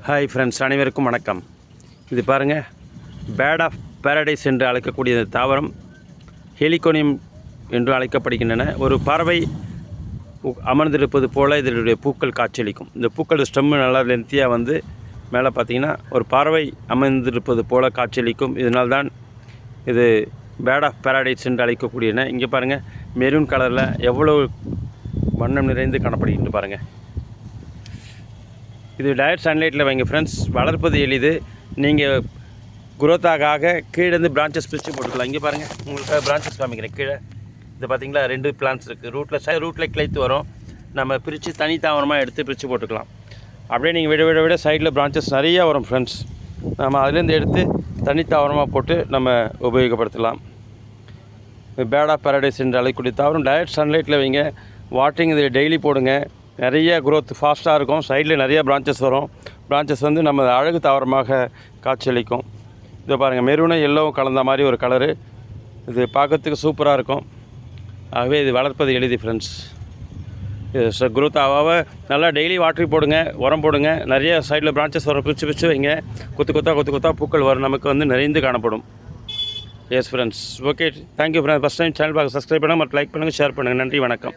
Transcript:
Hi friends, அனைவருக்கும் வணக்கம். இது பாருங்கள், பேர்ட் ஆஃப் பாரடைஸ் என்று அழைக்கக்கூடிய இந்த தாவரம் ஹெலிகோனியம் என்று அழைக்கப்படுகின்றன. ஒரு பறவை அமர்ந்திருப்பது போல் இதனுடைய பூக்கள் காட்சியளிக்கும். இந்த பூக்கள் ஸ்டெம்மு நல்லா லென்த்தியாக வந்து மேலே பார்த்திங்கன்னா ஒரு பறவை அமர்ந்திருப்பது போல் காட்சியளிக்கும். இதனால்தான் இது பேர்ட் ஆஃப் பாரடைஸ் என்று அழைக்கக்கூடியன. இங்கே பாருங்கள், மெரூன் கலரில் எவ்வளோ வண்ணம் நிறைந்து காணப்படுகின்ற பாருங்கள். இது டைரக்ட் சன்லைட்டில் வைங்க ஃப்ரெண்ட்ஸ். வளர்ப்பது எளிது. நீங்கள் குரோத்தாக கீழேருந்து பிரான்ச்சஸ் பிரித்து போட்டுக்கலாம். இங்கே பாருங்கள், உங்களுக்கு பிரான்ச்சஸ் காமிக்கிறேன். கீழே இது பார்த்திங்களா, 2 பிளான்ஸ் இருக்குது. ரூட்டில் கிளைத்து வரும். நம்ம பிரித்து தனி தாவரமாக எடுத்து பிரித்து போட்டுக்கலாம். அப்படியே நீங்கள் விட சைடில் பிரான்ச்சஸ் நிறையா வரும் ஃப்ரெண்ட்ஸ். நம்ம அதுலேருந்து எடுத்து தனி தாவரமாக போட்டு நம்ம உபயோகப்படுத்தலாம். பேர்ட் ஆஃப் பாரடைஸ் என்று அழைக்கக்கூடிய தாவரம் டைரக்ட் சன்லைட்டில் வைங்க. வாட்டரிங் இது டெய்லி போடுங்க. நிறைய க்ரோத் ஃபாஸ்ட்டாக இருக்கும். சைடில் நிறைய பிரான்ச்சஸ் வரும். பிரான்ச்சஸ் வந்து நம்ம அழகு தாவரமாக காட்சியளிக்கும். இதை பாருங்கள், மெரூனும் எல்லோவும் கலந்த மாதிரி ஒரு கலரு. இது பார்க்கறதுக்கு சூப்பராக இருக்கும். ஆகவே இது வளர்ப்பது எளிது ஃப்ரெண்ட்ஸ். இது க்ரோத் ஆக நல்லா டெய்லி வாட்டரி போடுங்க, உரம் போடுங்க. நிறைய சைடில் பிரான்ச்சஸ் வரும். பிரித்து வைங்க. கொத்து கொத்தா பூக்கள் வரும். நமக்கு வந்து நிறைந்து காணப்படும். S friends, okay, thank you friends. First time channel பார்க்க சப்ஸ்கிரைப் பண்ணுங்கள், மற்றும் லைக் பண்ணுங்கள், ஷேர் பண்ணுங்கள். நன்றி, வணக்கம்.